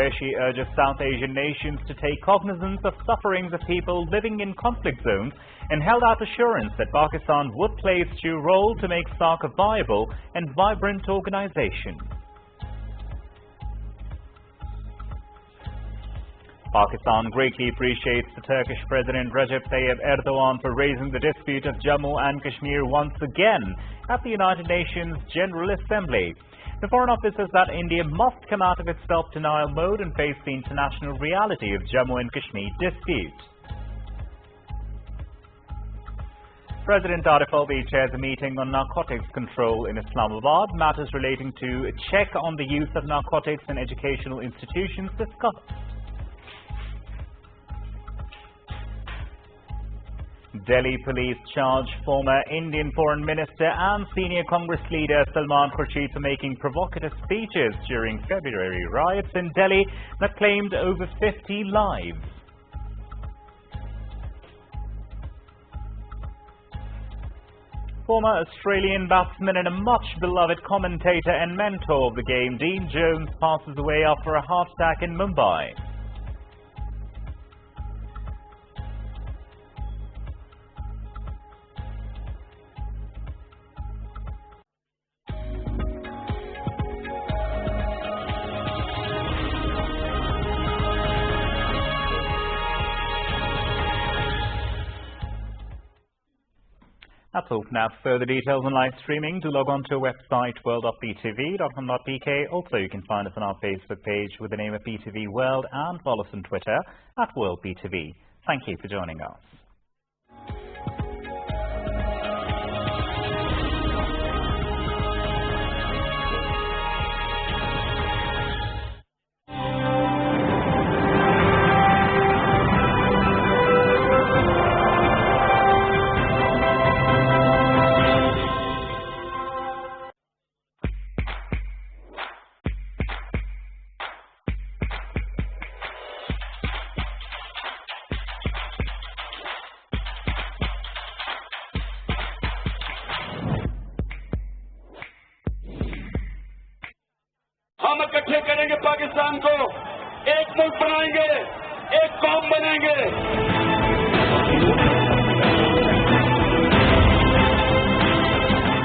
where she urges South Asian nations to take cognizance of sufferings of people living in conflict zones and held out assurance that Pakistan would play its due role to make SAARC a viable and vibrant organization. Pakistan greatly appreciates the Turkish President Recep Tayyip Erdogan for raising the dispute of Jammu and Kashmir once again at the United Nations General Assembly. The Foreign Office says that India must come out of its self-denial mode and face the international reality of Jammu and Kashmir dispute. President Arif Alvi chairs a meeting on narcotics control in Islamabad. Matters relating to a check on the use of narcotics in educational institutions discussed. Delhi police charge former Indian Foreign Minister and senior Congress leader Salman Khurshid for making provocative speeches during February riots in Delhi that claimed over 50 lives. Former Australian batsman and a much-beloved commentator and mentor of the game, Dean Jones, passes away after a heart attack in Mumbai. That's all for now. For further details on live streaming, do log on to our website world.btv.com.pk. Also, you can find us on our Facebook page with the name of BTV World and follow us on Twitter at WorldBTV. Thank you for joining us. हम इकट्ठे करेंगे पाकिस्तान को, एक मुल्क बनाएंगे, एक कौम बनेंगे।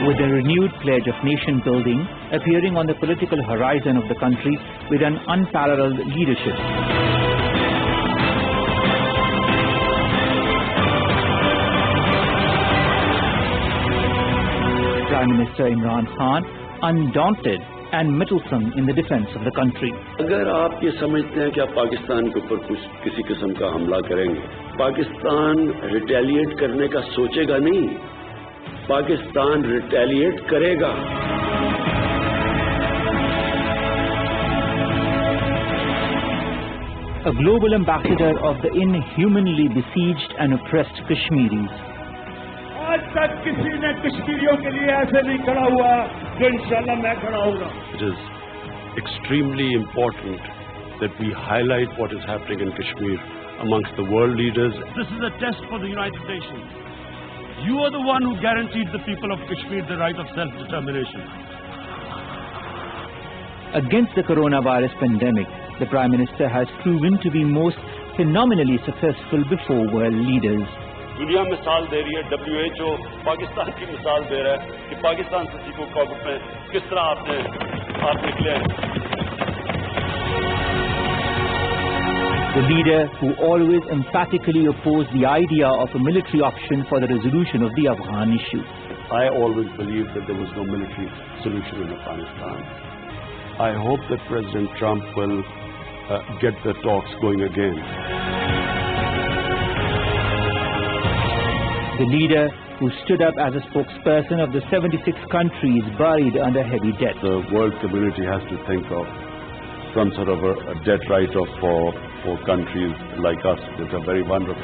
With a renewed pledge of nation building appearing on the political horizon of the country with an unparalleled leadership. Prime Minister Imran Khan, undaunted and mettlesome in the defense of the country. अगर आप ये समझते हैं कि आप पाकिस्तान के ऊपर कुछ किसी किस्म का हमला करेंगे, पाकिस्तान रिटेलिएट करने का सोचेगा नहीं, पाकिस्तान रिटेलिएट करेगा। A global ambassador of the inhumanly besieged and oppressed Kashmiris. आज तक किसी ने कश्मीरियों के लिए ऐसे नहीं खड़ा हुआ जो इंशाल्लाह मैं खड़ा होगा। It is extremely important that we highlight what is happening in Kashmir amongst the world leaders. This is a test for the United Nations. You are the one who guaranteed the people of Kashmir the right of self-determination. Against the coronavirus pandemic, the Prime Minister has proven to be most phenomenally successful before world leaders. दुनिया मिसाल दे रही है, WHO Pakistan की मिसाल दे रहा है कि पाकिस्तान से सीखो कोविड में किस तरह आप निकले हैं। The leader who always emphatically opposed the idea of a military option for the resolution of the Afghan issue. I always believed that there was no military solution in Afghanistan. I hope that President Trump will get the talks going again. The leader who stood up as a spokesperson of the 76 countries buried under heavy debt. The world community has to think of some sort of a debt write-off for countries like us that are very vulnerable.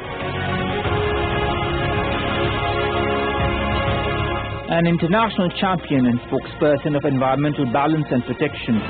An international champion and spokesperson of environmental balance and protection.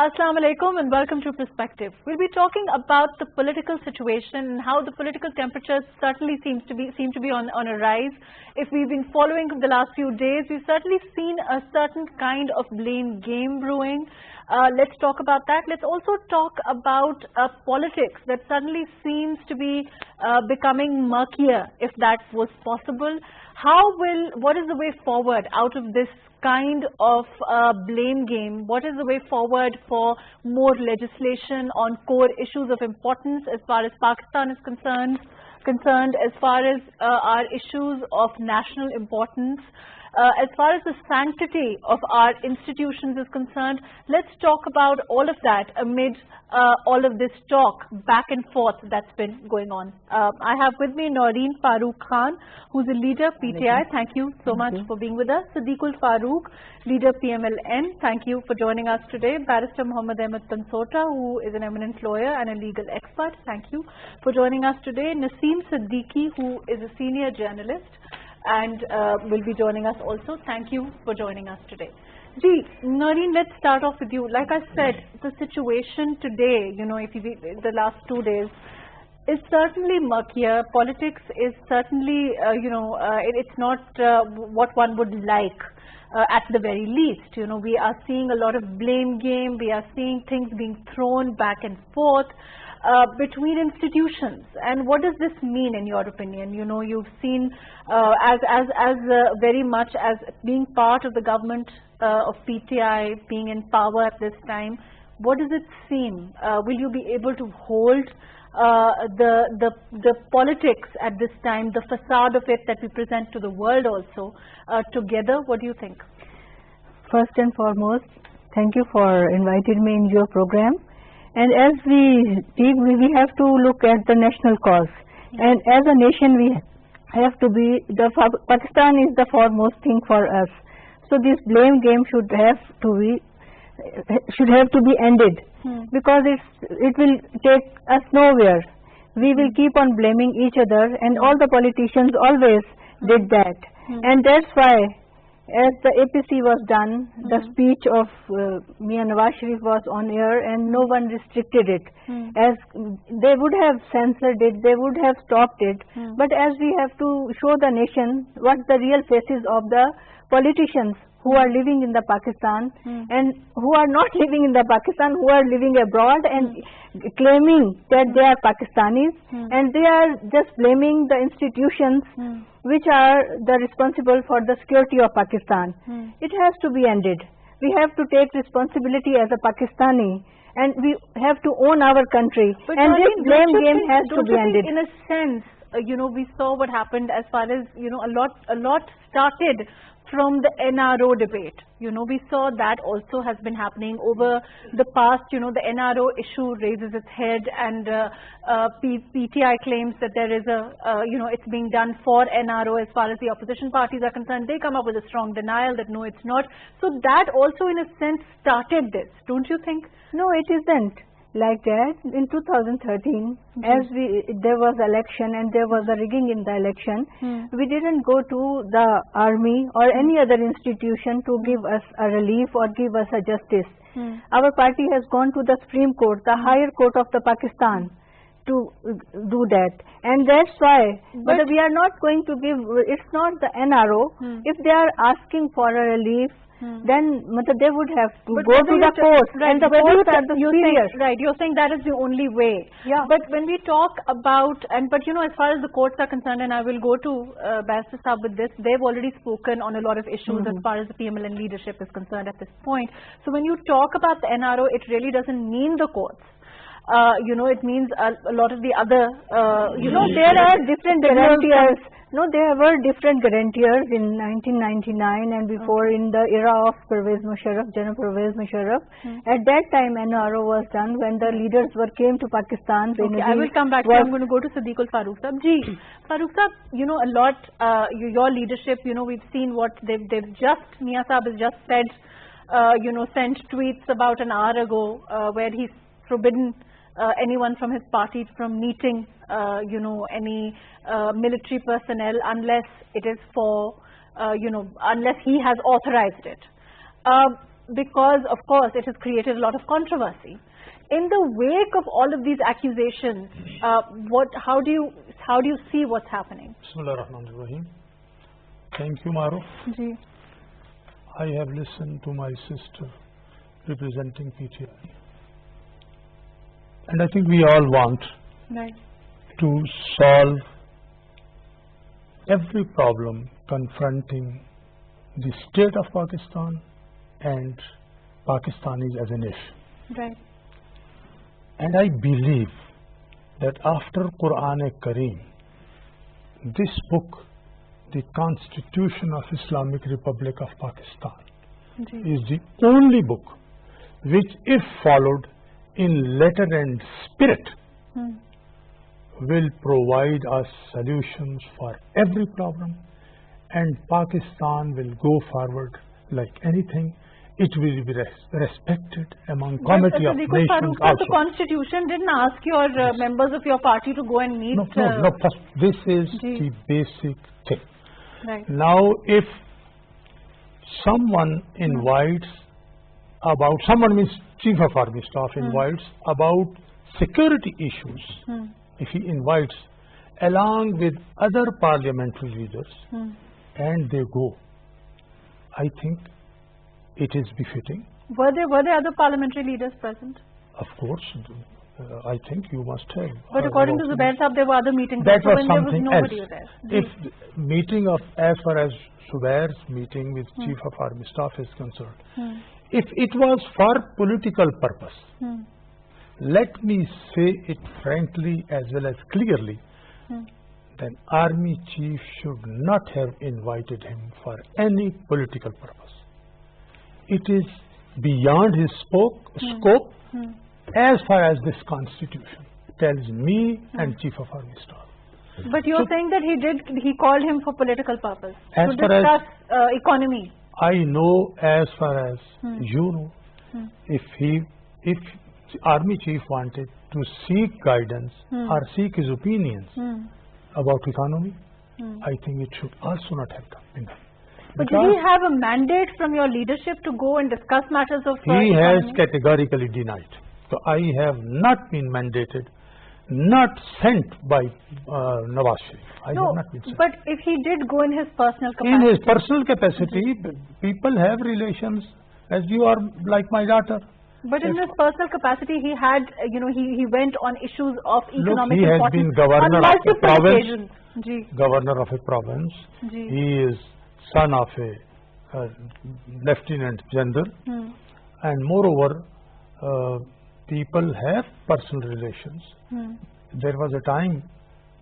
Assalamu alaikum and welcome to Perspective. We'll be talking about the political situation and how the political temperatures certainly seem to be on a rise. If we've been following the last few days, we've certainly seen a certain kind of blame game brewing. Let's talk about that. Let's also talk about politics that suddenly seems to be becoming murkier, if that was possible. What is the way forward out of this kind of blame game? What is the way forward for more legislation on core issues of importance as far as Pakistan is concerned, as far as our issues of national importance, as far as the sanctity of our institutions is concerned? Let's talk about all of that amid all of this talk back and forth that's been going on. I have with me Noreen Farooq Khan, who's a leader PTI. Thank you so much for being with us. Siddiqul Farooq, leader PMLN. Thank you for joining us today. Barrister Muhammad Ahmed Tansota, who is an eminent lawyer and a legal expert. Thank you for joining us today. Naseem Siddiqui, who is a senior journalist and will be joining us also. Thank you for joining us today. Noreen, let's start off with you. Like I said, the situation today, the last 2 days, is certainly murkier. Politics is certainly, it's not what one would like. At the very least, we are seeing a lot of blame game. We are seeing things being thrown back and forth between institutions. And what does this mean, in your opinion? You've seen as very much as being part of the government of PTI, being in power at this time. What does it seem? Will you be able to hold the politics at this time, the facade of it that we present to the world also, together? What do you think? First and foremost, thank you for inviting me in your program. And as we speak, we have to look at the national cause. And as a nation, we have to be, Pakistan is the foremost thing for us. So this blame game should have to be ended, because it will take us nowhere. We will keep on blaming each other, and all the politicians always did that. And that's why, as the APC was done, the speech of Mian Nawaz Sharif was on air, and no one restricted it. As they would have censored it, they would have stopped it. But as we have to show the nation what the real faces of the politicians who are living in the Pakistan and who are not living in the Pakistan, who are living abroad and claiming that they are Pakistanis, and they are just blaming the institutions which are the responsible for the security of Pakistan. It has to be ended. We have to take responsibility as a Pakistani, and we have to own our country. But and this blame game has to be ended. In a sense, we saw what happened as far as, a lot started from the NRO debate. We saw that also has been happening over the past. The NRO issue raises its head, and PTI claims that there is it's being done for NRO as far as the opposition parties are concerned. They come up with a strong denial that no, it's not. So that also in a sense started this, don't you think? No, it isn't like that. In 2013, as there was election and there was a rigging in the election, we didn't go to the army or any other institution to give us a relief or give us a justice. Our party has gone to the Supreme Court, the higher court of the Pakistan, to do that. And that's why, but we are not going to give, it's not the NRO. If they are asking for a relief, then they would have to go to the courts, and the courts are the superior. Right, you're saying that is the only way. Yeah. But when we talk about, as far as the courts are concerned, and I will go to Barrister Saab with this, they've already spoken on a lot of issues as far as the PMLN leadership is concerned at this point. So when you talk about the NRO, it really doesn't mean the courts. It means a lot of the other, there are different guarantors. No, there were different guarantors in 1999 and before, in the era of General Pervez Musharraf. At that time, NRO was done when the leaders came to Pakistan. Okay, I will come back. I'm going to go to Siddiqul Farooq Saab. Farooq Saab, a lot, your leadership, we've seen what they've just, Mia Saab has just said, sent tweets about an hour ago where he's forbidden anyone from his party from meeting, any military personnel unless it is for, unless he has authorized it. because, of course, it has created a lot of controversy. In the wake of all of these accusations, how do you see what's happening? Bismillahirrahmanirrahim. Thank you, Mahrukh. Ji. I have listened to my sister representing PTI, and I think we all want to solve every problem confronting the state of Pakistan and Pakistanis as a nation. Right. And I believe that after Quran-e-Kareem, this book, the Constitution of Islamic Republic of Pakistan, is the only book which, if followed in letter and spirit, will provide us solutions for every problem, and Pakistan will go forward like anything. It will be respected among committee of nations also. The Constitution didn't ask your members of your party to go and meet. No. First, this is the basic thing. Right. Now, if someone invites about, someone means Chief of Army Staff invites about security issues, if he invites along with other parliamentary leaders and they go, I think it is befitting. Were there other parliamentary leaders present? Of course, I think you must have. But according to Zubair Sahab, there were other meetings. That was when something there was nobody else. There. If meeting of, as far as Zubair's meeting with Chief of Army Staff is concerned, if it was for political purpose, let me say it frankly as well as clearly, then Army Chief should not have invited him for any political purpose. It is beyond his scope as far as this Constitution tells me and Chief of Army Staff. But you're saying that he called him for political purpose, as to discuss economy. I know, as far as you know, if the Army Chief wanted to seek guidance or seek his opinions about economy, I think it should also not have been done. But did he have a mandate from your leadership to go and discuss matters of He has economy? categorically denied. So I have not been mandated, not sent by Nawaz Sharif. I have not been sent. But if he did go in his personal capacity. In his personal capacity, people have relations, as you are like my daughter. But in his personal capacity, he had, he went on issues of economic he has importance been governor on of a multiple province. occasions. Governor of a province. He is son of a lieutenant general, and moreover, people have personal relations. There was a time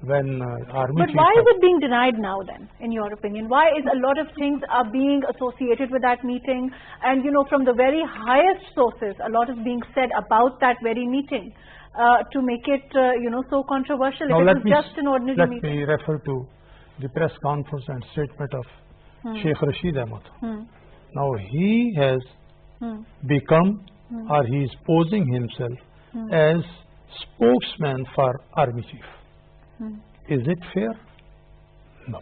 when Army But Chief... why is it being denied now then, in your opinion? Why is a lot of things are being associated with that meeting, and from the very highest sources, a lot is being said about that very meeting to make it, so controversial? Now if it was just an ordinary meeting. Let me refer to the press conference and statement of Sheikh Rashid Ahmad. Now he has become, or he is posing himself as spokesman for Army Chief. Is it fair? No.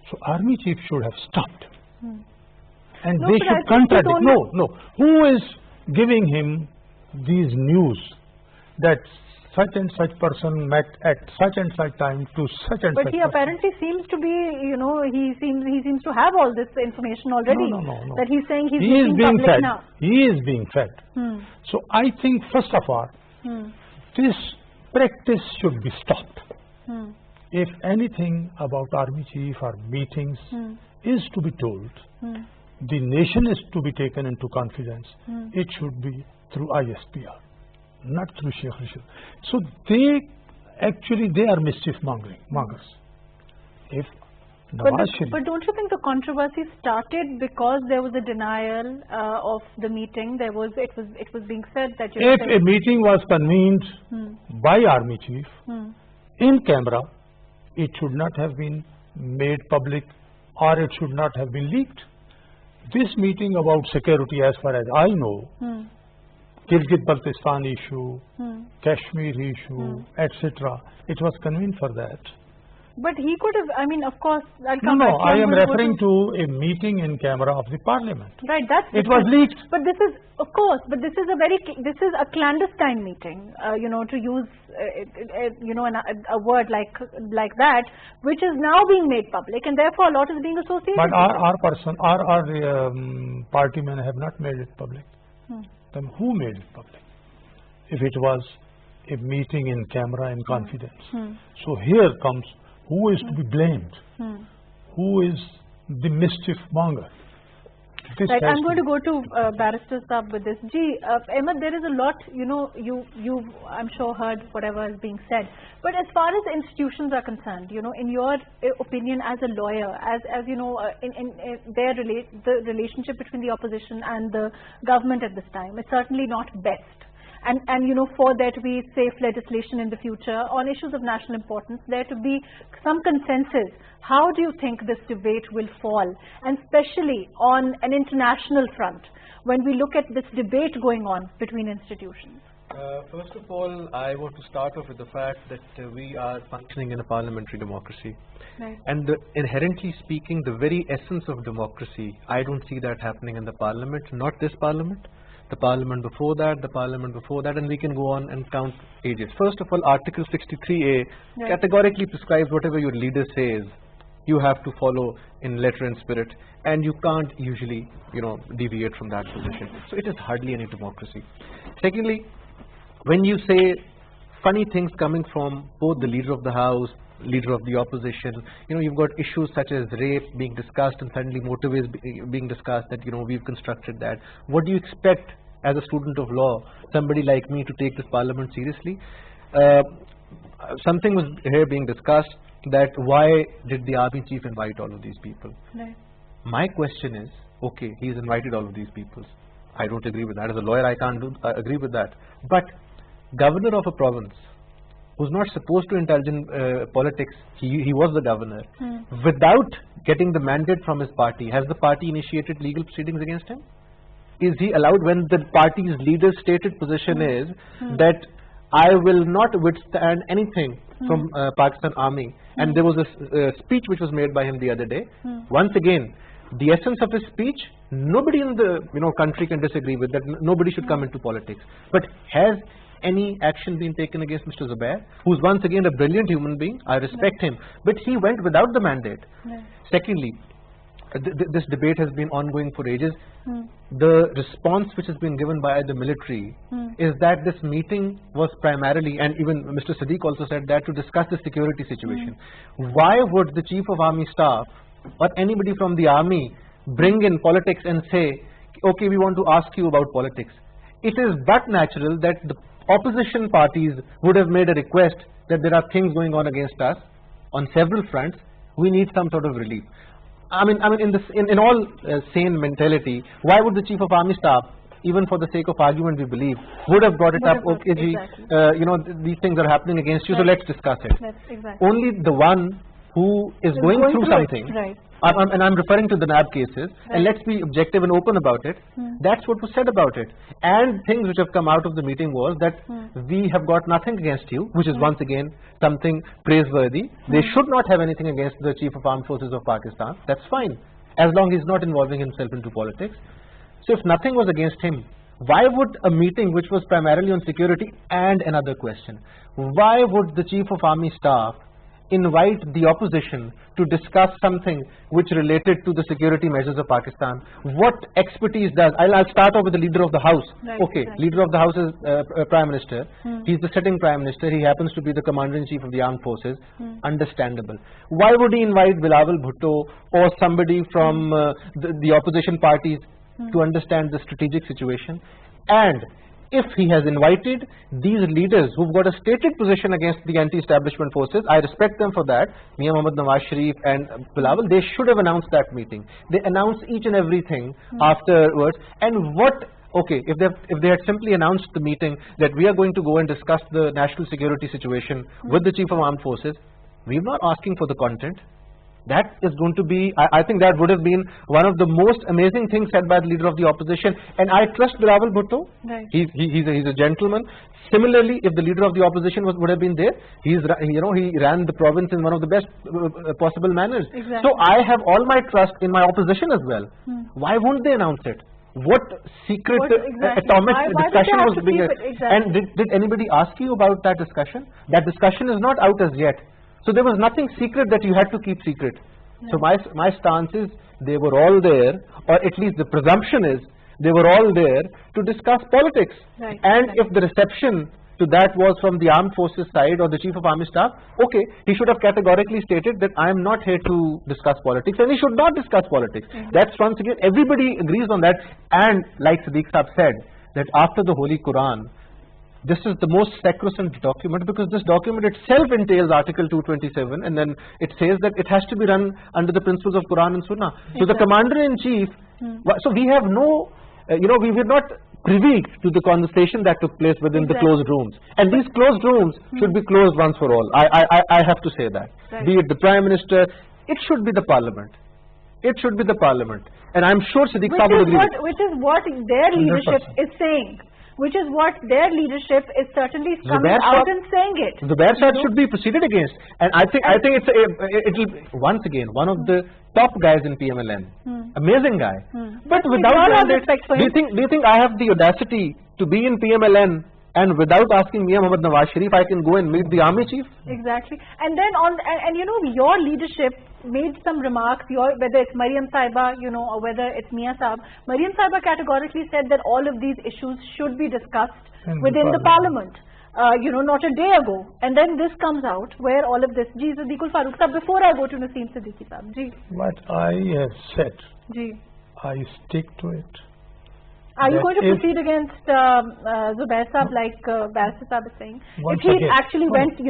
So Army Chief should have stopped him. And they should contradict. No. Who is giving him these news that such and such person met at such and such time to such and such person? But he apparently seems to be, he seems to have all this information already. No. That he's saying he's He is being public fed. now. He is being fed. So I think first of all, this practice should be stopped. If anything about Army Chief or meetings is to be told, the nation is to be taken into confidence, it should be through ISPR, not through Sheikh Rashid. So they are mischief mongers. If But don't you think the controversy started because there was a denial of the meeting? It was being said that if a meeting was convened by Army Chief in camera, it should not have been made public, or it should not have been leaked. This meeting about security, as far as I know, Gilgit-Baltistan issue, Kashmir issue, etc., it was convened for that. But he could have, I mean, of course, I'll No, come back to I you. am I'm going referring to a meeting in camera of the parliament. Right, that's It was leaked. But this is, of course, but this is a clandestine meeting, you know, to use, you know, a word like that, which is now being made public, and therefore a lot is being associated. But with our party men have not made it public. Then who made it public? If it was a meeting in camera in confidence. So here comes who is to be blamed? Who is the mischief monger? Right, I'm going to go to Barrister Saab with this. Ahmed, there is a lot, you know, you've I'm sure heard whatever is being said. But as far as institutions are concerned, you know, in your opinion as a lawyer, as you know, the relationship between the opposition and the government at this time, it's certainly not best. And you know, for there to be safe legislation in the future on issues of national importance, there to be some consensus. How do you think this debate will fall, and especially on an international front, when we look at this debate going on between institutions? First of all, I want to start off with the fact that we are functioning in a parliamentary democracy. Right. And inherently speaking, the very essence of democracy, I don't see that happening in the parliament, not this parliament. The parliament before that, and we can go on and count ages. First of all, Article 63A categorically prescribes whatever your leader says, you have to follow in letter and spirit, and you can't usually, you know, deviate from that position. So it is hardly any democracy. Secondly, when you say funny things coming from both the leader of the House, leader of the opposition, you know, you've got issues such as rape being discussed, and suddenly motive is being discussed that, you know, we've constructed that. What do you expect as a student of law, somebody like me, to take this parliament seriously? Something was here being discussed, that why did the army chief invite all of these people? Right. My question is, okay, he's invited all of these people. I don't agree with that. As a lawyer, I can't agree with that. But governor of a province who's not supposed to indulge in politics, he was the governor, without getting the mandate from his party, has the party initiated legal proceedings against him? Is he allowed, when the party's leader's stated position is that I will not withstand anything from Pakistan Army, and there was a speech which was made by him the other day. Once again, the essence of his speech, nobody in the country can disagree with that. Nobody should come into politics. But has any action been taken against Mr. Zubair, who's once again a brilliant human being? I respect him, but he went without the mandate. Secondly, this debate has been ongoing for ages. The response which has been given by the military is that this meeting was primarily, and even Mr. Sadiq also said that, to discuss the security situation. Why would the Chief of Army Staff or anybody from the army bring in politics and say, okay, we want to ask you about politics? It is but natural that the opposition parties would have made a request that there are things going on against us on several fronts. We need some sort of relief. I mean, in all sane mentality, why would the Chief of Army Staff, even for the sake of argument, we believe, would have brought it up? Okay, these things are happening against you, so let's discuss it. Only the one who is going through something, and I'm referring to the NAB cases, and let's be objective and open about it. That's what was said about it. And things which have come out of the meeting was that we have got nothing against you, which is once again something praiseworthy. They should not have anything against the Chief of Armed Forces of Pakistan. That's fine, as long as he's not involving himself into politics. So if nothing was against him, why would a meeting which was primarily on security? And another question, why would the Chief of Army Staff invite the opposition to discuss something which related to the security measures of Pakistan? What expertise does? I'll start off with the leader of the House. Leader of the House is Prime Minister. He's the sitting Prime Minister. He happens to be the Commander-in-Chief of the Armed Forces. Understandable. Why would he invite Bilawal Bhutto or somebody from the opposition parties to understand the strategic situation? And if he has invited these leaders who've got a stated position against the anti-establishment forces, I respect them for that, Mia Muhammad Nawaz Sharif and Bilawal, they should have announced that meeting. They announced each and everything afterwards. And if they had simply announced the meeting that we are going to go and discuss the national security situation with the Chief of Armed Forces, we're not asking for the content. That is going to be, I think that would have been one of the most amazing things said by the leader of the opposition. And I trust Bilawal Bhutto. Right. He's a gentleman. Similarly, if the leader of the opposition would have been there, he ran the province in one of the best possible manners. Exactly. So I have all my trust in my opposition as well. Why won't they announce it? What secret atomic discussion was being and did anybody ask you about that discussion? That discussion is not out as yet. So there was nothing secret that you had to keep secret. So my stance is they were all there, or at least the presumption is they were all there to discuss politics. And if the reception to that was from the armed forces side or the chief of army staff, okay, he should have categorically stated that I am not here to discuss politics, and he should not discuss politics. That's once again, everybody agrees on that. And like Siddiq Saab said, that after the Holy Quran, this is the most sacrosanct document, because this document itself entails Article 227, and then it says that it has to be run under the principles of Quran and Sunnah. So the Commander-in-Chief, so we have no, we were not privy to the conversation that took place within the closed rooms. And these closed rooms should be closed once for all. I have to say that. Be it the Prime Minister, it should be the Parliament. It should be the Parliament. And I'm sure Siddiq Saab would agree. Which is what their leadership is saying. Which is what their leadership is certainly coming out and saying it. Zubair Shah should be proceeded against, and I think it'll once again one of the top guys in PMLN, amazing guy. But without mandate, do you think I have the audacity to be in PMLN and without asking Mia Muhammad Nawaz Sharif, I can go and meet the army chief? Exactly. And then your leadership made some remarks, whether it's Mariam Saiba, or whether it's Mia Saab. Mariam Saiba categorically said that all of these issues should be discussed within the parliament. Not a day ago. And then this comes out where all of this. Ji, Siddiqul Farooq Saab, before I go to Naseem Siddiqui Saab. Ji. What I have said, Ji. I stick to it. Are you going to proceed against Zubair Saab, like Barrister Saab is saying? If he actually went, he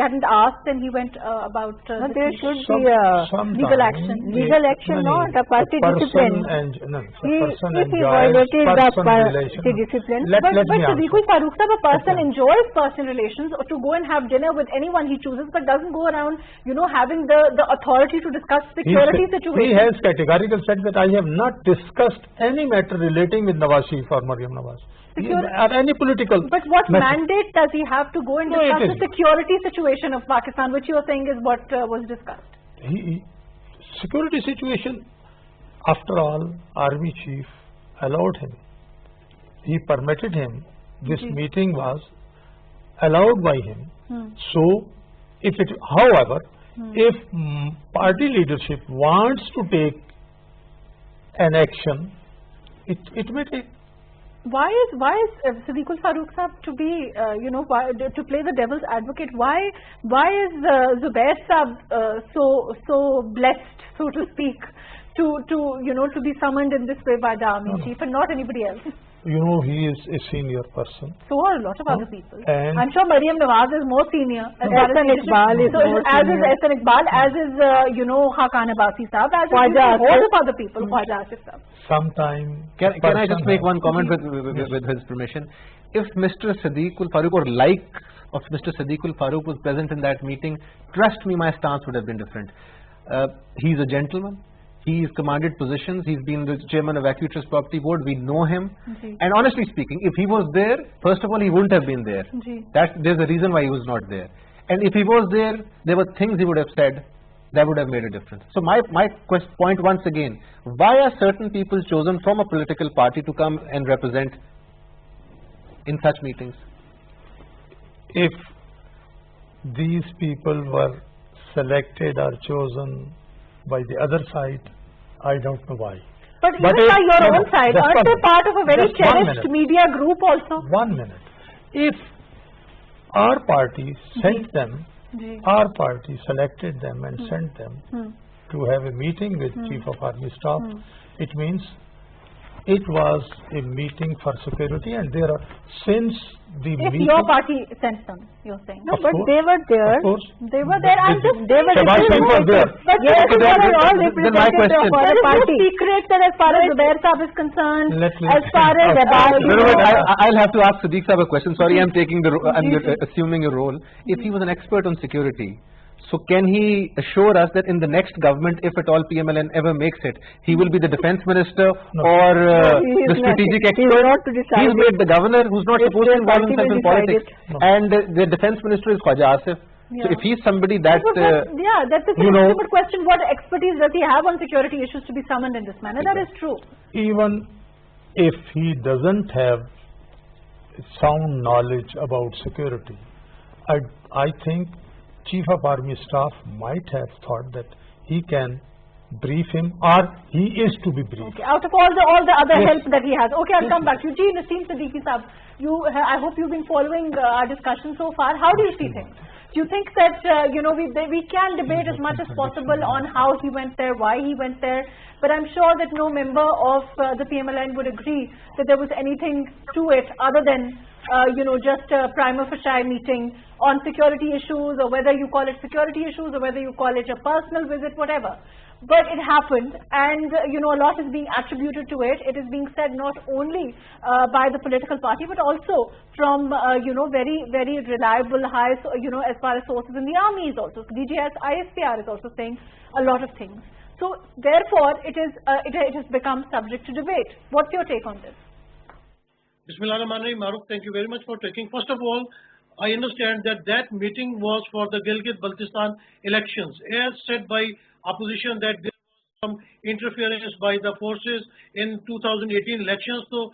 hadn't asked and he went about... there should be a legal action. Legal action, not a party discipline. If he violated the party discipline. But Siddiqul Farooq Saab, a person enjoys personal relations to go and have dinner with anyone he chooses, but doesn't go around, having the authority to discuss security situations. He has categorically said that I have not discussed any matter relating with Nawaz Sharif or Mariam Nawaz or any political. But what mandate does he have to go and discuss the security situation of Pakistan, which you are saying is what was discussed? Security situation, after all, army chief allowed him. He permitted him. This meeting was allowed by him. So, however, if party leadership wants to take an action, it may take. Why is Siddiqul Farooq Saab to be, to play the devil's advocate? Why is Zubair Saab so blessed, so to speak, to be summoned in this way by the army chief and not anybody else? He is a senior person. So are a lot of other people. And I'm sure Mariam Nawaz is more senior. As Iqbal is more senior. As is Ehsan Iqbal, as is, Hakan Abbasi Saab, as is a lot of other people, Khwaja Asif Saab. Sometime. Can I just make one comment with his permission? If Mr. Siddiqul Farooq or like of Mr. Siddiqul Farooq was present in that meeting, trust me, my stance would have been different. He's a gentleman. He's commanded positions. He's been the chairman of Acute Property Board. We know him. And honestly speaking, if he was there, first of all, he wouldn't have been there. There's a reason why he was not there. And if he was there, there were things he would have said that would have made a difference. So my point once again, why are certain people chosen from a political party to come and represent in such meetings? If these people were selected or chosen by the other side, I don't know why. But even by your own side, aren't they part of a very cherished media group also? 1 minute. If our party sent them, our party selected them and sent them to have a meeting with Chief of Army Staff, it means it was a meeting for security, and there are, since the meeting... If your party sent them, you're saying. No, but they were there. Of course. They were there. I'm just... They were there. But yes, they were all representative of our party. There is no secret that as far as Zubair Saab is concerned, as far as... I'll have to ask Siddiq Saab a question. Sorry, I'm assuming a role. If he was an expert on security, So can he assure us that in the next government, if at all PMLN ever makes it, he will be the defense minister or the strategic expert? He's made the governor, who's not supposed to involve himself in politics, and the defense minister is Khwaja Asif. Yeah. So if he's somebody that, that's the stupid question. What expertise does he have on security issues to be summoned in this manner? That is true. Even if he doesn't have sound knowledge about security, I think Chief of Army Staff might have thought that he can brief him, or he is to be briefed. Okay. Out of all the other help that he has. Okay, I'll come back. Eugene, esteemed Siddiqui Saab, I hope you've been following our discussion so far. How do you see things? Do you think that we can debate as much as possible on how he went there, why he went there, but I'm sure that no member of the PMLN would agree that there was anything to it other than just a prima facie meeting on security issues, or whether you call it security issues or whether you call it a personal visit, whatever. But it happened, and a lot is being attributed to it. It is being said not only by the political party, but also from very, very reliable, high, as far as sources in the army is also. DGS, ISPR is also saying a lot of things. So therefore, it has become subject to debate. What's your take on this? Bismillahirrahmanirrahim. Mahrukh, thank you very much for taking. First of all, I understand that meeting was for the Gilgit-Baltistan elections, as said by opposition that there was some interference by the forces in 2018 elections. So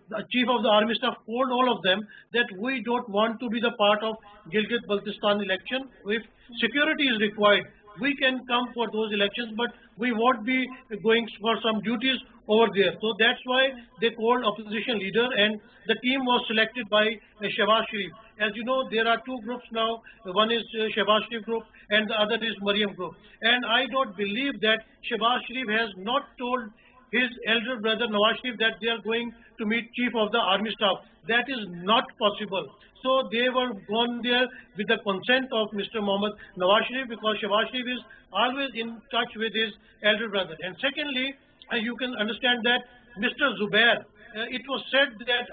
the Chief of the Army Staff told all of them that we don't want to be the part of Gilgit-Baltistan election. If security is required, we can come for those elections, but we won't be going for some duties over there. So that's why they called opposition leader, and the team was selected by Shehbaz Sharif. As you know, there are two groups now. One is Shehbaz Sharif group and the other is Maryam group. And I don't believe that Shehbaz Sharif has not told his elder brother Nawaz Sharif that they are going to meet Chief of the Army Staff. That is not possible. So they were gone there with the consent of Mr. Mohammad Nawaz Sharif, because Shehbaz Sharif is always in touch with his elder brother. And secondly, you can understand that Mr. Zubair, it was said that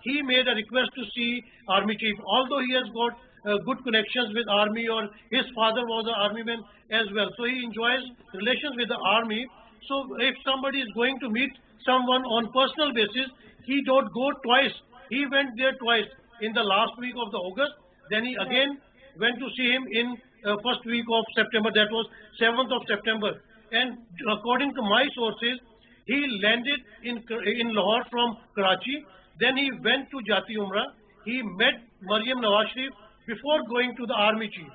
he made a request to see Army Chief, although he has got good connections with Army, or his father was an Army man as well. So he enjoys relations with the Army. So if somebody is going to meet someone on personal basis, he don't go twice. He went there twice. In the last week of the August, then he again went to see him in first week of September, that was 7th of September. And according to my sources, he landed in Lahore from Karachi, then he went to Jati Umrah, he met Maryam Nawaz Sharif before going to the Army Chief.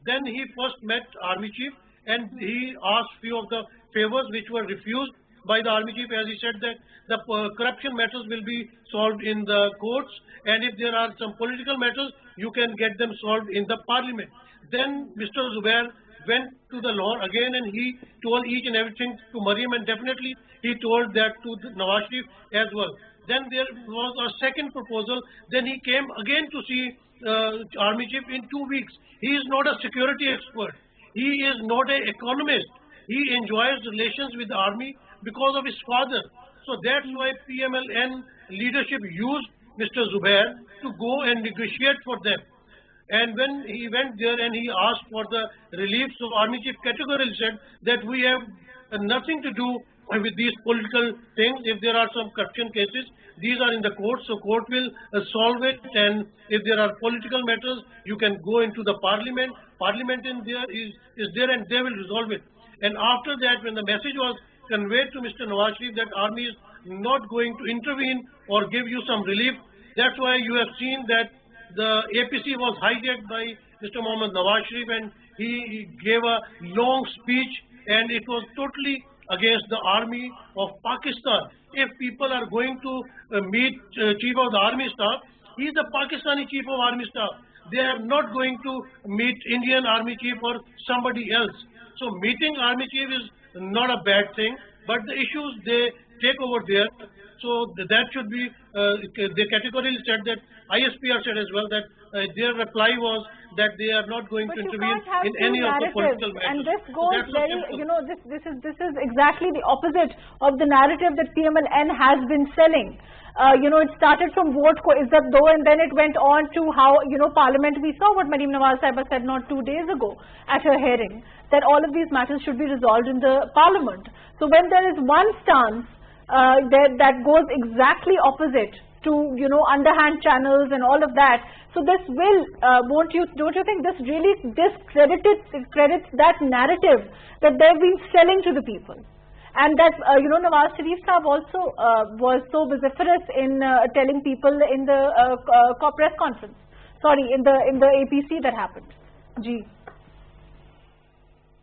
Then he first met Army Chief and he asked few of the favors which were refused by the Army Chief, as he said that the corruption matters will be solved in the courts, and if there are some political matters, you can get them solved in the parliament. Then Mr. Zubair went to the Lahore again and he told each and everything to Maryam, and definitely he told that to Nawaz Sharif as well. Then there was a second proposal. Then he came again to see Army Chief in 2 weeks. He is not a security expert. He is not an economist. He enjoys relations with the army because of his father. So that's why PMLN leadership used Mr. Zubair to go and negotiate for them. And when he went there and he asked for the relief, so Army Chief categorically said that we have nothing to do with these political things. If there are some corruption cases, these are in the court, so court will solve it. And if there are political matters, you can go into the parliament. Parliament in there is there, and they will resolve it. And after that, when the message was conveyed to Mr. Nawaz Sharif that army is not going to intervene or give you some relief, that's why you have seen that the APC was hijacked by Mr. Mohammad Nawaz Sharif, and he gave a long speech, and it was totally against the army of Pakistan. If people are going to meet Chief of the Army Staff, he is the Pakistani Chief of Army Staff. They are not going to meet Indian Army Chief or somebody else. So meeting Army Chief is not a bad thing, but the issues they take over there, so that should be, they categorically said that, ISPR said as well that their reply was that they are not going But to you intervene can't have in two any of the narratives, political matters. and this So goes that's so very, simple. this is exactly the opposite of the narrative that PMLN has been selling. It started from vote is that though, and then it went on to how, Parliament, we saw what Maryam Nawaz Sahiba said not 2 days ago at her hearing, that all of these matters should be resolved in the Parliament. So when there is one stance that goes exactly opposite to, underhand channels and all of that, so this will, don't you think this really discredits that narrative that they've been selling to the people? And that, Nawaz Sharif Saab also was so vociferous in telling people in the press conference, in the APC that happened. Ji.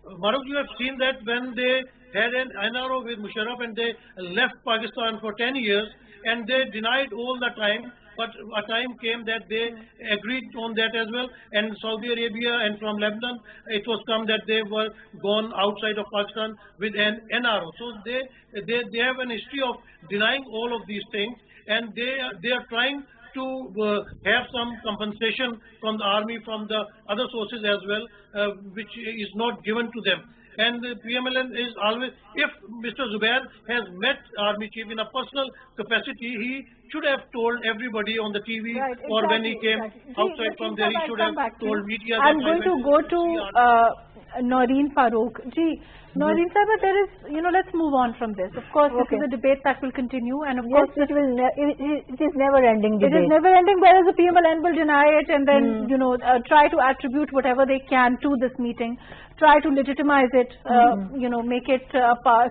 Mahrukh, you have seen that when they had an NRO with Musharraf and they left Pakistan for 10 years and they denied all the time, but a time came that they agreed on that as well, and Saudi Arabia and from Lebanon it was come that they were gone outside of Pakistan with an NRO. So they have an history of denying all of these things, and they are trying to have some compensation from the army, from the other sources as well, which is not given to them. And the PMLN is always, if Mr. Zubair has met Army Chief in a personal capacity, he should have told everybody on the TV, right, or when he came outside from there, he should have told media. I'm going to go to Noreen Farooq. Noreen Sahiba, there is, let's move on from this. Of course, this is a debate that will continue, and of course, it is never-ending debate. It is never-ending, whereas the PMLN will deny it and then, try to attribute whatever they can to this meeting, try to legitimize it, make it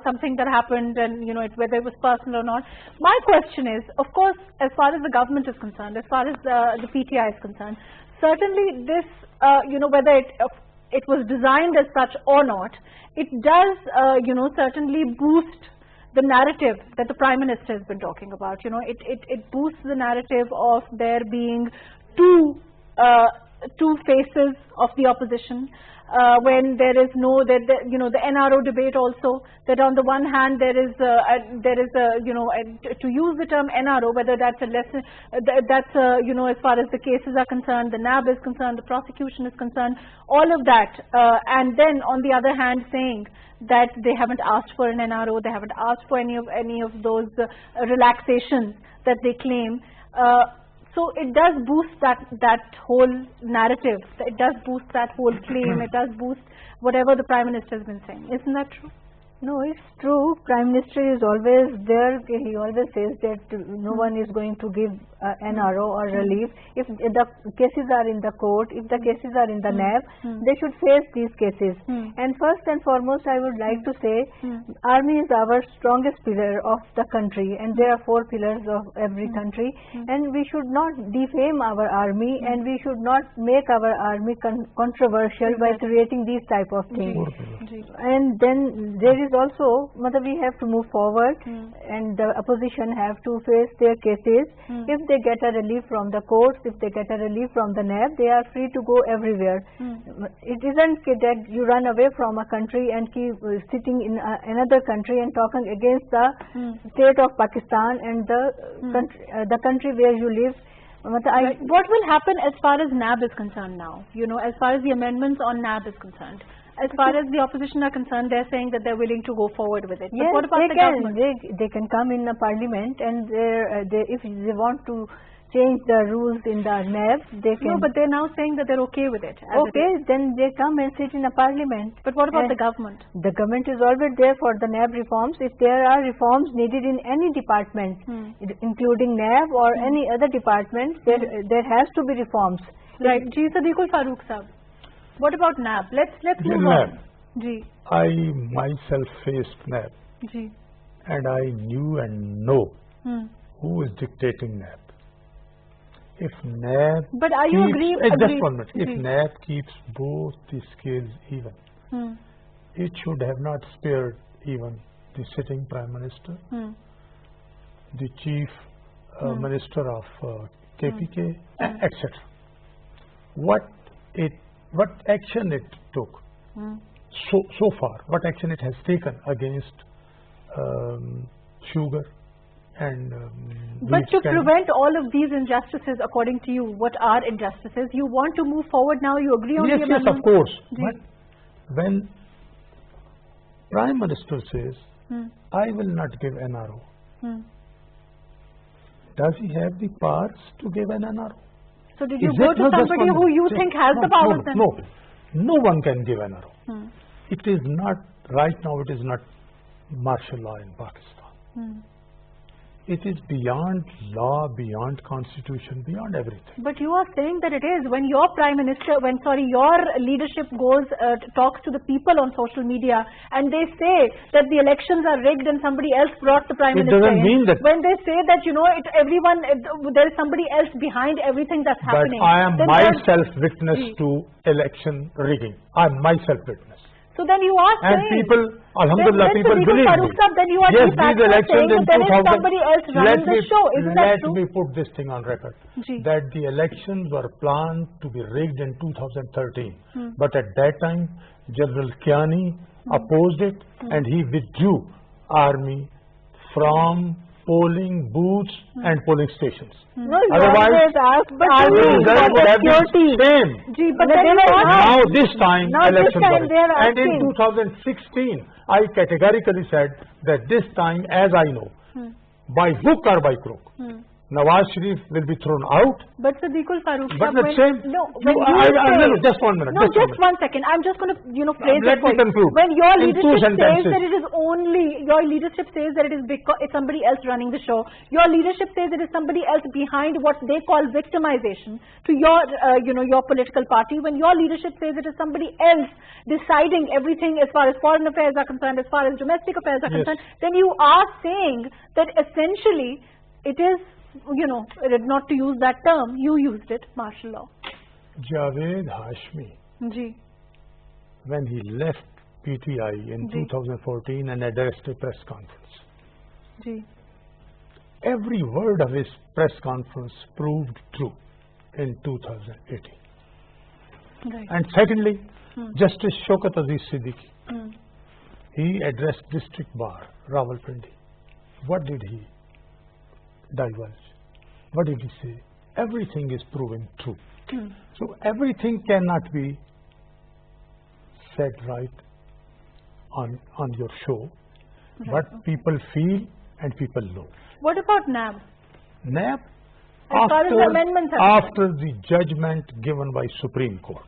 something that happened, and whether it was personal or not. My question is, of course, as far as the government is concerned, as far as the PTI is concerned, certainly this, whether it was designed as such or not, it does, certainly boost the narrative that the Prime Minister has been talking about. It boosts the narrative of there being two faces of the opposition. When there is the NRO debate also, that on the one hand there is to use the term NRO, whether that's a lesson, as far as the cases are concerned, the NAB is concerned, the prosecution is concerned, all of that, and then on the other hand saying that they haven't asked for an NRO, they haven't asked for any of those relaxations that they claim. So it does boost that whole narrative. It does boost that whole claim. It does boost whatever the Prime Minister has been saying. Isn't that true? No, it's true. Prime Minister is always there. He always says that no one is going to give NRO or relief. If the cases are in the court, if the cases are in the NAB, they should face these cases. And first and foremost, I would like to say, Army is our strongest pillar of the country, and there are 4 pillars of every country, and we should not defame our Army, and we should not make our Army controversial by creating these type of things. And then there is also, we have to move forward, and the opposition have to face their cases. If they get a relief from the courts, if they get a relief from the NAB, they are free to go everywhere. It isn't that you run away from a country and keep sitting in another country and talking against the state of Pakistan and the country where you live. What will happen as far as NAB is concerned now? As far as the amendments on NAB is concerned? As far as the opposition are concerned, they're saying that they're willing to go forward with it. Yes, but what about the government? They can come in the parliament, and if they want to change the rules in the NAB, they can. No, but they're now saying that they're okay with it. Okay, then they come and sit in the parliament. But what about the government? The government is always there for the NAB reforms. If there are reforms needed in any department, including NAB or any other department, there has to be reforms. Right. Ji Sadiqul Farooq Saab. What about NAB? Let's move on. Ji. I myself faced NAB, and I knew and know who is dictating NAB. If NAB but are you just 1 minute. If NAB keeps both the scales even, it should have not spared even the sitting Prime Minister, the Chief Minister of KPK, etc. What action it took so far, what action it has taken against sugar and but to prevent all of these injustices, according to you, what are injustices? You want to move forward now, you agree on the amendment? Yes, of course. But when Prime Minister says, I will not give NRO, does he have the powers to give an NRO? So did you go to somebody who you think has the powers then? No one can give NRO. It is not, right now it is not martial law in Pakistan. It is beyond law, beyond constitution, beyond everything. But you are saying that it is. When your Prime Minister, your leadership goes, talks to the people on social media and they say that the elections are rigged and somebody else brought the Prime Minister doesn't mean that. When they say that, there is somebody else behind everything that's happening. But I am myself witness to election rigging. I am myself witness. So then you are saying... And people, alhamdulillah, people believe me. Then you are yes, these elections in 2000... There is somebody else running the show. Isn't that true? Let me put this thing on record. That the elections were planned to be rigged in 2013. But at that time, General Kiani opposed it and he withdrew army from polling booths and polling stations. No, otherwise, army result would have been same. But now this time, elections were. And in asking. 2016, I categorically said that this time, as I know, by hook or by crook, Nawaz Sharif will be thrown out. But Siddiqul Farooq, but the same. Just 1 minute. No, just 1 second. I'm just going to, phrase let me conclude. When your leadership says that it is only, your leadership says that it is because it's somebody else running the show. Your leadership says it is somebody else behind what they call victimization to your, your political party. When your leadership says it is somebody else deciding everything as far as foreign affairs are concerned, as far as domestic affairs are concerned, then you are saying that essentially it is, not to use that term, you used it, martial law. Javed Hashmi, when he left PTI in 2014 and addressed a press conference, every word of his press conference proved true in 2018. And secondly, Justice Shaukat Aziz Siddiqui, he addressed District Bar, Rawalpindi. What did he divulge? What did he say? Everything is proven true. So everything cannot be said right on your show, but people feel and people know. What about NAB? NAB, after the judgment given by Supreme Court,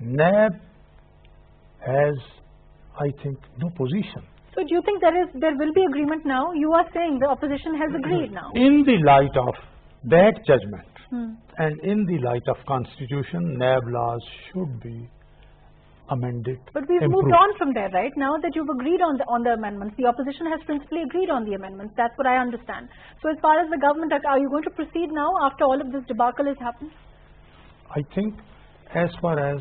NAB has, I think, no position. So do you think there will be agreement now? You are saying the opposition has agreed now. In the light of that judgment and in the light of Constitution, NAB laws should be amended. But we've moved on from there, right? Now that you've agreed on the amendments, the opposition has principally agreed on the amendments. That's what I understand. So as far as the government, are you going to proceed now after all of this debacle has happened? I think as far as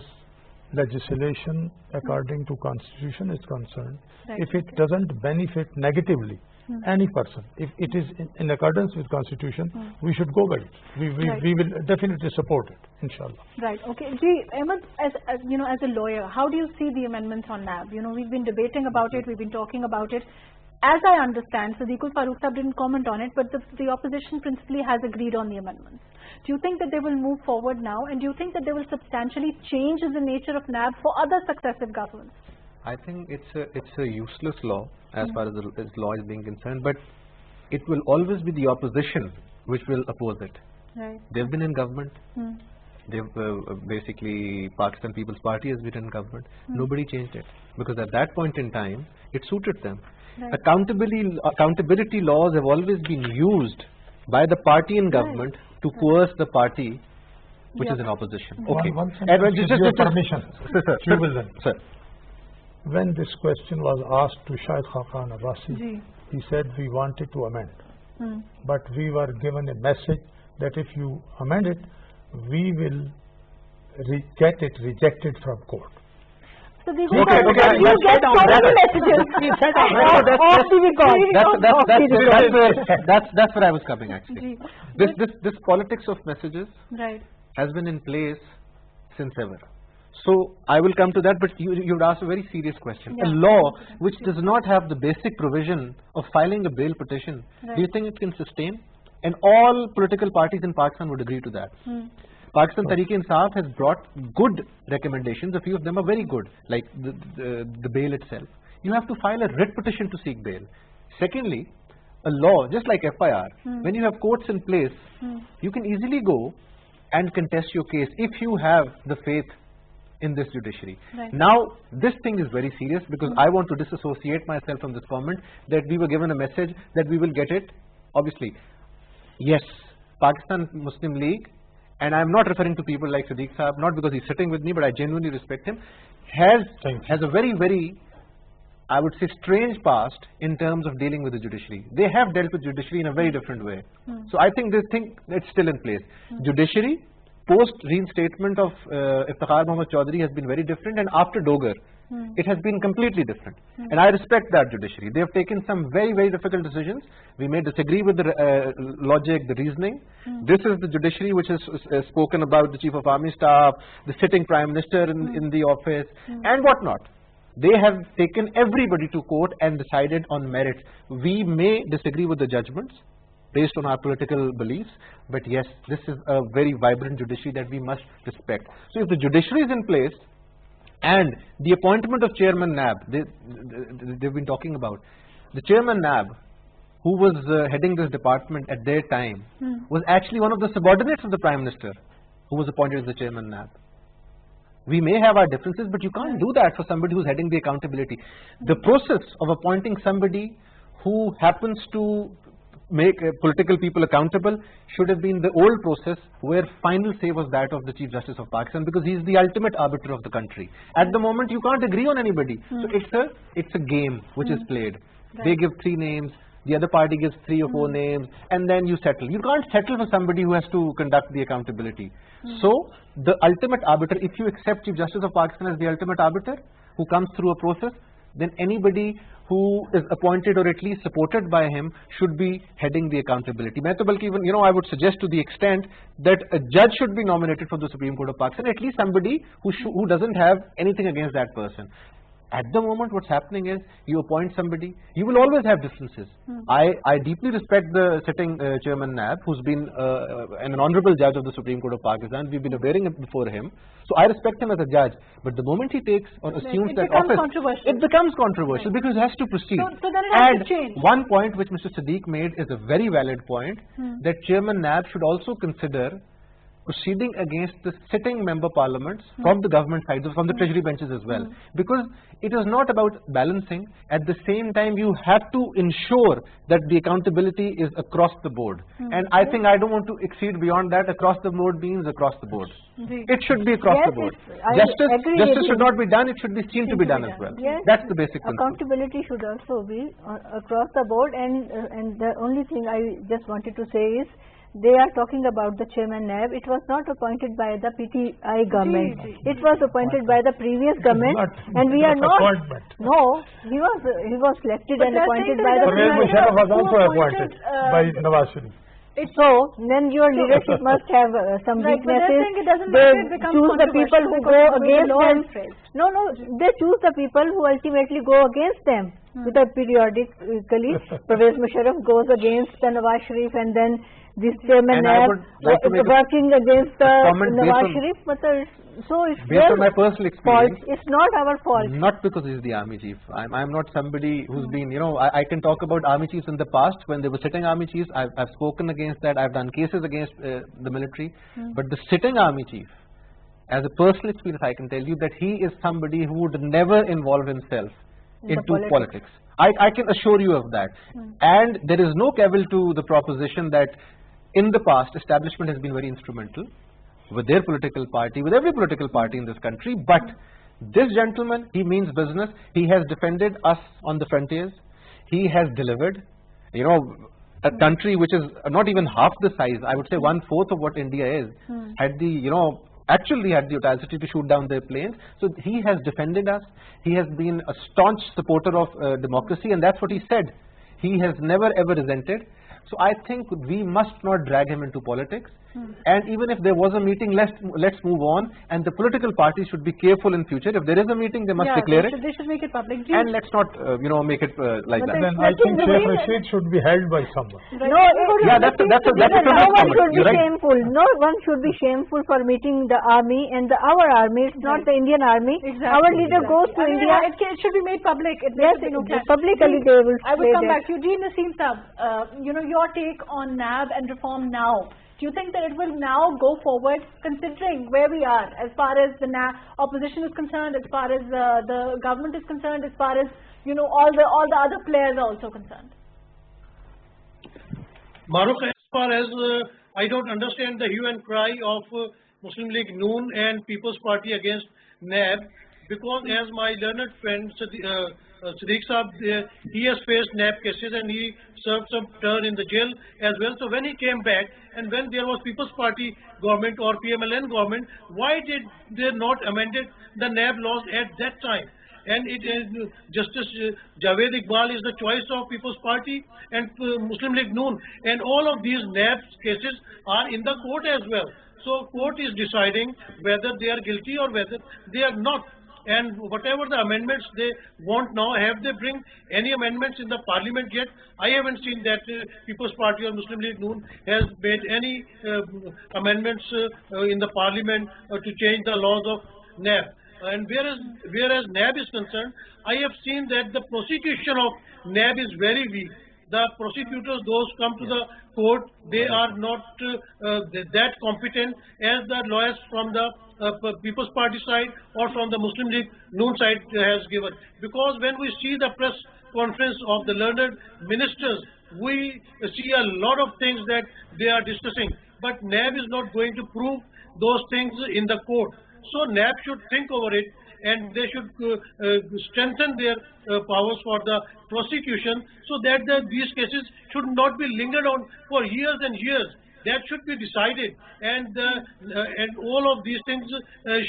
legislation according to Constitution is concerned, if it doesn't benefit negatively any person, if it is in accordance with Constitution, we should go by it. We will definitely support it, inshallah. Right. Okay. Ahmed, as a lawyer, how do you see the amendments on NAB? We've been debating about it, we've been talking about it. As I understand, Siddiqul Farooq Sahab didn't comment on it, but the opposition principally has agreed on the amendments. Do you think that they will move forward now, and do you think that they will substantially change the nature of NAB for other successive governments? I think it's a useless law as far as the law is being concerned, but it will always be the opposition which will oppose it. Right. They've been in government. They've basically Pakistan People's Party has been in government. Nobody changed it because at that point in time it suited them. Right. Accountability laws have always been used by the party in government to coerce the party which is in opposition. Okay. Just permission. Sir. When this question was asked to Shahid Khaqan Abbasi, he said we wanted to amend, but we were given a message that if you amend it, we will get it rejected from court. So you get so many messages. That's where I was coming actually. This politics of messages has been in place since ever. So I will come to that, but you've asked a very serious question. Yeah. A law which does not have the basic provision of filing a bail petition, Right. do you think it can sustain? And all political parties in Pakistan would agree to that. Pakistan Tehreek-e-Insaf has brought good recommendations. A few of them are very good, like the bail itself. You have to file a writ petition to seek bail. Secondly, a law, just like FIR, when you have courts in place, you can easily go and contest your case if you have the faith in this judiciary. Right. Now, this thing is very serious because I want to disassociate myself from this comment that we were given a message that we will get it. Obviously, yes, Pakistan Muslim League, and I am not referring to people like Sadiq Saab, not because he's sitting with me, but I genuinely respect him, has a very, very, I would say, strange past in terms of dealing with the judiciary. They have dealt with judiciary in a very different way. So I think this thing, it's still in place. Judiciary, post reinstatement of Iftikhar Mohammad Chaudhary has been very different, and after Dogar, it has been completely different. And I respect that judiciary. They have taken some very, very difficult decisions. We may disagree with the logic, the reasoning. This is the judiciary which has spoken about the Chief of Army Staff, the sitting Prime Minister in the office, and whatnot. They have taken everybody to court and decided on merits. We may disagree with the judgments based on our political beliefs, but yes, this is a very vibrant judiciary that we must respect. So if the judiciary is in place, and the appointment of Chairman NAB, they've been talking about, the Chairman NAB, who was heading this department at their time, was actually one of the subordinates of the Prime Minister, who was appointed as the Chairman NAB. We may have our differences, but you can't do that for somebody who's heading the accountability. The process of appointing somebody who happens to make political people accountable should have been the old process where final say was that of the Chief Justice of Pakistan, because he's the ultimate arbiter of the country. At the moment, you can't agree on anybody. So it's a game which is played. Right. They give 3 names, the other party gives 3 or 4 names, and then you settle. You can't settle for somebody who has to conduct the accountability. So the ultimate arbiter, if you accept Chief Justice of Pakistan as the ultimate arbiter who comes through a process, then anybody who is appointed or at least supported by him should be heading the accountability. Even, I would suggest to the extent that a judge should be nominated for the Supreme Court of Pakistan, at least somebody who doesn't have anything against that person. At the moment, what's happening is you appoint somebody, you will always have differences. I deeply respect the sitting Chairman NAB, who's been an honorable judge of the Supreme Court of Pakistan. We've been appearing before him. So I respect him as a judge. But the moment he takes or assumes that office, it becomes controversial because it has to proceed. So then it has to change. One point which Mr. Sadiq made is a very valid point, that Chairman NAB should also consider proceeding against the sitting member parliaments from the government sides, from the treasury benches as well. Because it is not about balancing. At the same time, you have to ensure that the accountability is across the board. And I think I don't want to exceed beyond that. Across the board means across the board. It should be across the board. Justice should not be done, it should be seen to be done as well. Yes. That's the basic principle. Accountability should also be across the board, and the only thing I just wanted to say is, they are talking about the Chairman NAB. It was not appointed by the PTI government. It was appointed by the previous government, and we are not. No, he was selected and appointed by the Pervez Musharraf was also appointed by Nawaz Sharif. So then your leadership must have some weaknesses. They choose the people who go against them. No, they choose the people who ultimately go against them. Because periodically, Pervez Musharraf goes against the Nawaz Sharif, and then this Chairman NAB working against the Nawaz Sharif. So it's based on my personal experience, fault. It's not our fault. Not because he's the army chief. I'm not somebody who's been, I can talk about army chiefs in the past when they were sitting army chiefs. I've spoken against that. I've done cases against the military. But the sitting army chief, as a personal experience, I can tell you that he is somebody who would never involve himself into politics. I can assure you of that. And there is no cavil to the proposition that in the past, establishment has been very instrumental with their political party, with every political party in this country. But this gentleman, he means business. He has defended us on the frontiers. He has delivered. A country which is not even half the size, I would say 1/4 of what India is, had the, actually had the audacity to shoot down their planes. So he has defended us. He has been a staunch supporter of democracy, and that's what he said. He has never ever resented. So I think we must not drag him into politics. And even if there was a meeting, let's move on. And the political parties should be careful in future. If there is a meeting, they must declare They should make it public. And let's not, make it like that. Then I think Sheikh Rashid should be held by someone. No, that's a no one should be shameful. No one should be shameful for meeting the army and our army. It's not the Indian army. Exactly. Our leader goes to India. It should be made public. Yes, publicly they will. I will come back to you. Naseem Saab, your take on NAB and reform now. Do you think that it will now go forward, considering where we are as far as the opposition is concerned, as far as the government is concerned, as far as all the other players are also concerned? Mahrukh, as far as I don't understand the hue and cry of Muslim League Noon and People's Party against NAB, because as my learned friend Sadiq Saab, he has faced NAB cases and he served some term in the jail as well. So when he came back and when there was People's Party government or PMLN government, why did they not amended the NAB laws at that time? And it is Justice Javed Iqbal is the choice of People's Party and Muslim League Noon, and all of these NAB cases are in the court as well. So court is deciding whether they are guilty or whether they are not. And whatever the amendments they want now, have they bring any amendments in the parliament yet? I haven't seen that People's Party or Muslim League Noon has made any amendments in the parliament to change the laws of NAB. And whereas NAB is concerned, I have seen that the prosecution of NAB is very weak. The prosecutors, those come to the court, they are not that competent as the lawyers from the People's Party side or from the Muslim League Noon side has given. Because when we see the press conference of the learned ministers, we see a lot of things that they are discussing. But NAB is not going to prove those things in the court. So NAB should think over it, and they should strengthen their powers for the prosecution, so that these cases should not be lingered on for years and years. That should be decided, and all of these things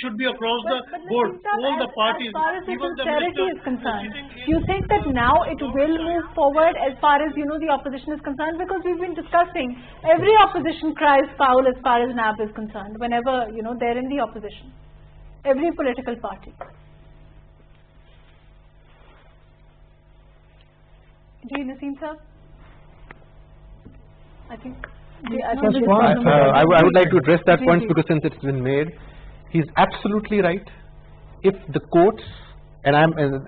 should be across the board. All the parties, as far as the even the sincerity minister is concerned, do you think that now it will move forward as far as the opposition is concerned? Because we've been discussing, every opposition cries foul as far as NAB is concerned. Whenever they're in the opposition, every political party. Naseem sir, I think. I would like to address that point, because since it's been made, he's absolutely right. If the courts, and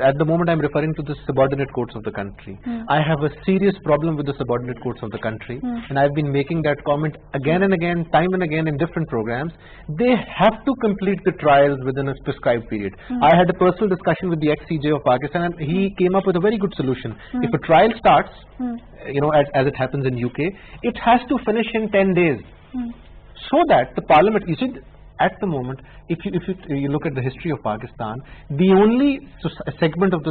at the moment I'm referring to the subordinate courts of the country. I have a serious problem with the subordinate courts of the country, and I've been making that comment again and again, time and again in different programs. They have to complete the trials within a prescribed period. I had a personal discussion with the ex-CJ of Pakistan, and he came up with a very good solution. If a trial starts, as it happens in UK, it has to finish in 10 days, so that the parliament, you see, at the moment, if you look at the history of Pakistan, the only segment of the,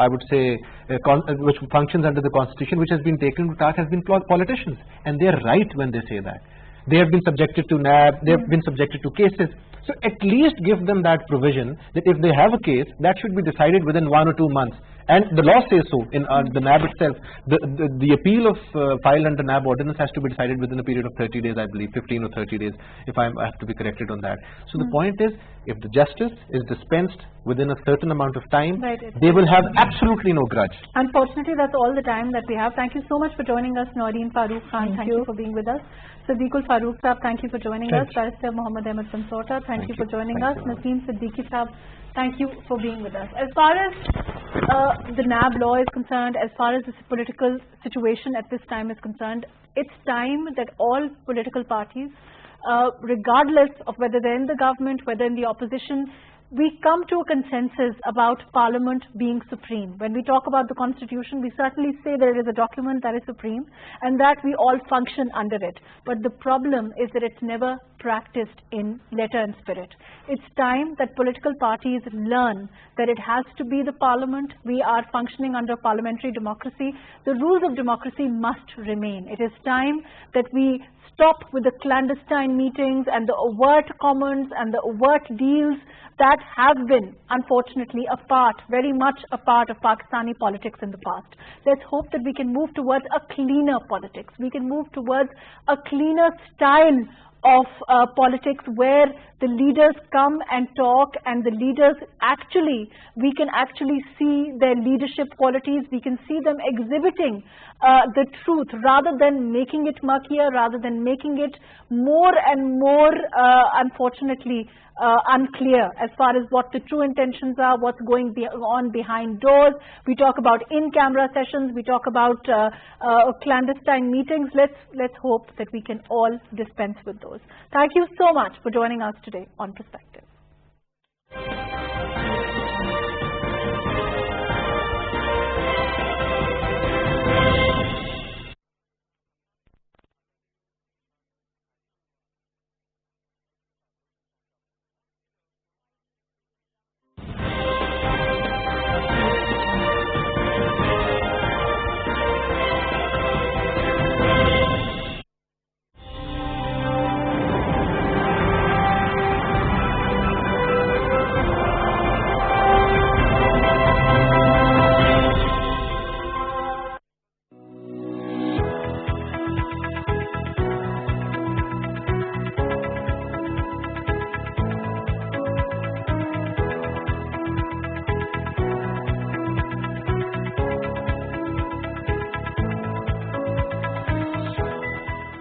I would say, which functions under the constitution, which has been taken to task, has been politicians. And they are right when they say that. They have been subjected to NAB, they have been subjected to cases. So at least give them that provision that if they have a case, that should be decided within 1 or 2 months. And the law says so in the NAB itself. The appeal of file under NAB ordinance has to be decided within a period of 30 days, I believe, 15 or 30 days, if I have to be corrected on that. So the point is, if the justice is dispensed within a certain amount of time, they will have absolutely no grudge. Unfortunately, that's all the time that we have. Thank you so much for joining us, Noreen Farooq Khan. Thank you for being with us. Sadiqul Farooq Saab, thank you for joining us. Barrister Mohammed Ahmed Pansorta, thank you for joining us. Naseem Siddiqui Saab, thank you for being with us. As far as the NAB law is concerned, as far as the political situation at this time is concerned, it's time that all political parties, regardless of whether they're in the government, whether in the opposition, we come to a consensus about Parliament being supreme. When we talk about the Constitution, we certainly say there is a document that is supreme and that we all function under it. But the problem is that it's never practiced in letter and spirit. It's time that political parties learn that it has to be the Parliament. We are functioning under parliamentary democracy. The rules of democracy must remain. It is time that we stop with the clandestine meetings and the overt comments and the overt deals that that have been, unfortunately, very much a part of Pakistani politics in the past. Let's hope that we can move towards a cleaner politics. We can move towards a cleaner style of politics where the leaders come and talk, and the leaders we can actually see their leadership qualities. We can see them exhibiting the truth rather than making it murkier, rather than making it more and more, unfortunately, unclear as far as what the true intentions are, what's going on behind doors. We talk about in-camera sessions, we talk about clandestine meetings. Let's hope that we can all dispense with those. Thank you so much for joining us today on Perspective.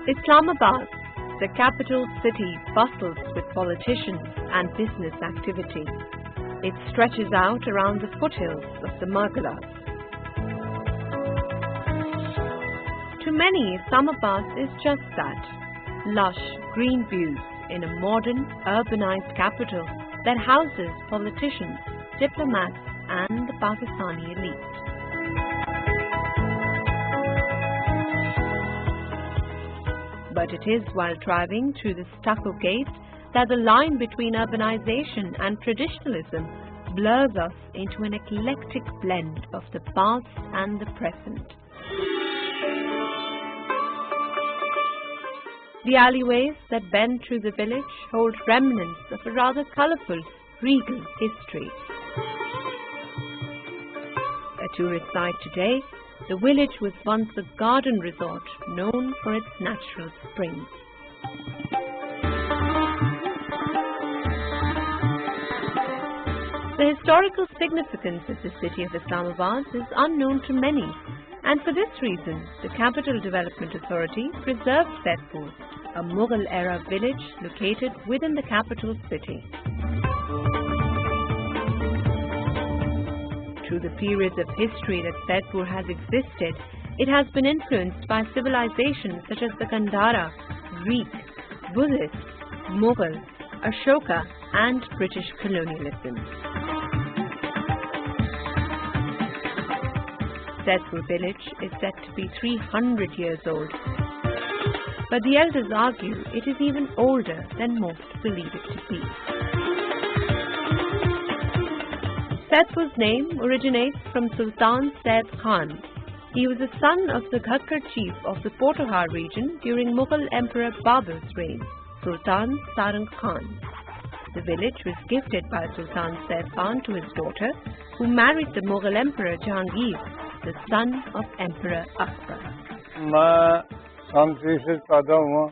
Islamabad, the capital city, bustles with politicians and business activity. It stretches out around the foothills of the Margalas. To many, Islamabad is just that, lush green views in a modern, urbanized capital that houses politicians, diplomats and the Pakistani elite. But it is while driving through the stucco gates that the line between urbanization and traditionalism blurs us into an eclectic blend of the past and the present. The alleyways that bend through the village hold remnants of a rather colorful, regal history. A tourist site today, the village was once a garden resort known for its natural springs. The historical significance of the city of Islamabad is unknown to many, and for this reason, the Capital Development Authority preserved Saidpur, a Mughal-era village located within the capital city. Through the periods of history that Saidpur has existed, it has been influenced by civilizations such as the Gandhara, Greek, Buddhist, Mughal, Ashoka and British colonialism. Saidpur village is said to be 300 years old, but the elders argue it is even older than most believe it to be. Saidpur's name originates from Sultan Said Khan. He was the son of the Ghakkar chief of the Potohar region during Mughal Emperor Babur's reign, Sultan Sarang Khan. The village was gifted by Sultan Said Khan to his daughter, who married the Mughal Emperor Jahangir, the son of Emperor Akbar. मैं शांति से पैदा हुआ,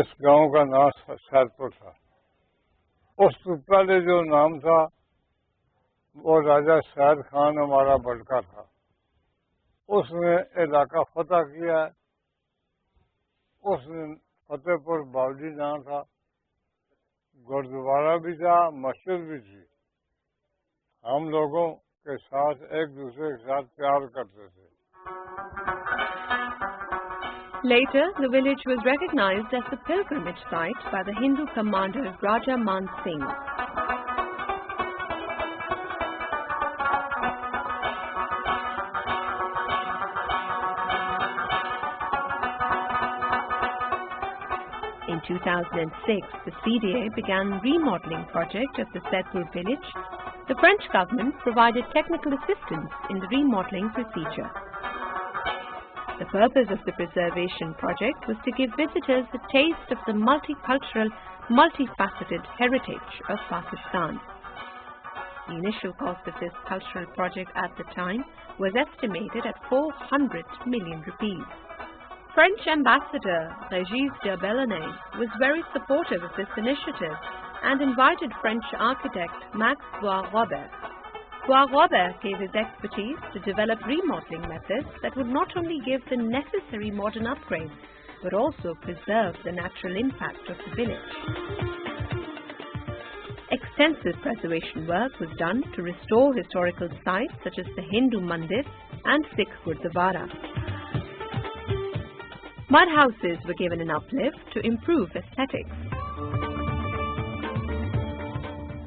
इस गांव का नाम सैदपुर था। उससे पहले जो नाम था वो राजा सैद खान हमारा बड़का था। उसने इलाका फतह किया। उसने फतेहपुर बावली नाम था, गुरुद्वारा भी था, मस्जिद भी थी। हम लोगों के साथ एक दूसरे के साथ प्यार करते थे। Later, the village was recognized as a pilgrimage site by the Hindu commander Raja Man Singh. In 2006, the CDA began remodeling project of the Saidpur village. The French government provided technical assistance in the remodeling procedure. The purpose of the preservation project was to give visitors a taste of the multicultural multifaceted heritage of Pakistan. The initial cost of this cultural project at the time was estimated at 400 million rupees. French Ambassador Régis de Bellonnet was very supportive of this initiative and invited French architect Max Bois-Robert. Bois-Robert gave his expertise to develop remodeling methods that would not only give the necessary modern upgrades, but also preserve the natural impact of the village. Extensive preservation work was done to restore historical sites such as the Hindu Mandir and Sikh Gurdwara. Mud houses were given an uplift to improve aesthetics.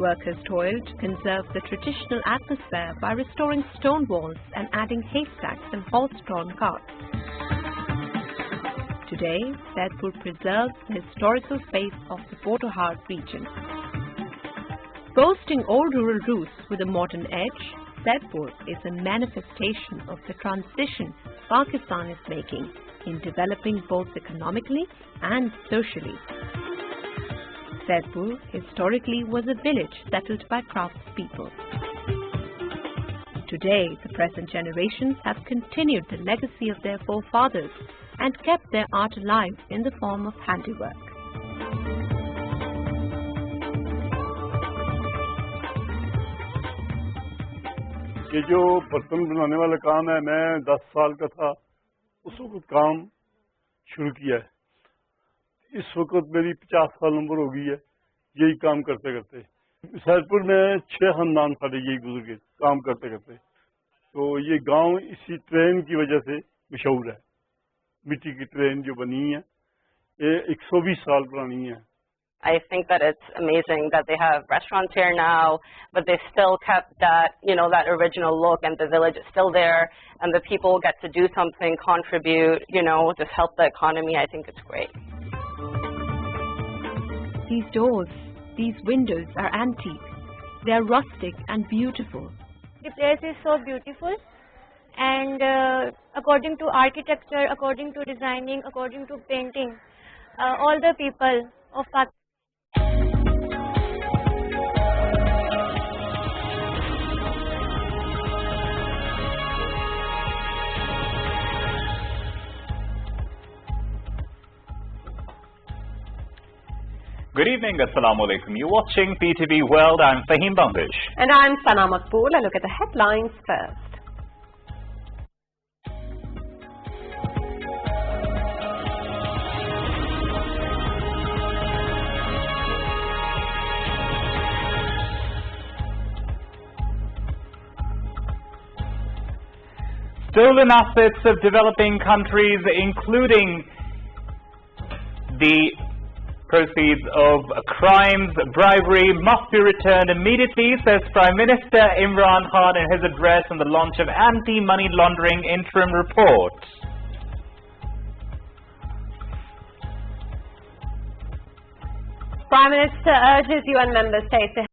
Workers toiled to conserve the traditional atmosphere by restoring stone walls and adding haystacks and horse-drawn carts. Today, Saidpur preserves the historical face of the Potohar region. Boasting old rural roots with a modern edge, Saidpur is a manifestation of the transition Pakistan is making in developing both economically and socially. Saidpur historically was a village settled by craftspeople. Today, the present generations have continued the legacy of their forefathers and kept their art alive in the form of handiwork. ये जो बर्तन बनाने वाला काम है, मैं 10 साल का था उस वक्त काम शुरू किया है। इस वक्त मेरी 50 साल उम्र हो गई है यही काम करते करते। सैदपुर में 6 खानदान सारे यही गुजर गए काम करते करते। तो ये गांव इसी ट्रेन की वजह से मशहूर है। मिट्टी की ट्रेन जो बनी है ये 120 साल पुरानी है। I think that it's amazing that they have restaurants here now, but they still kept that, that original look, and the village is still there, and the people get to do something, contribute, just help the economy. I think it's great. These doors, these windows are antique. They are rustic and beautiful. The place is so beautiful, and according to architecture, according to designing, according to painting, all the people of Pakistan. Good evening, Assalamu alaikum. You're watching PTV World. I'm Fahim Bandish. And I'm Sana Makbool. A look at the headlines first. Stolen assets of developing countries, including the proceeds of crimes, bribery, must be returned immediately, says Prime Minister Imran Khan in his address on the launch of Anti-Money Laundering Interim Report. Prime Minister urges UN member states to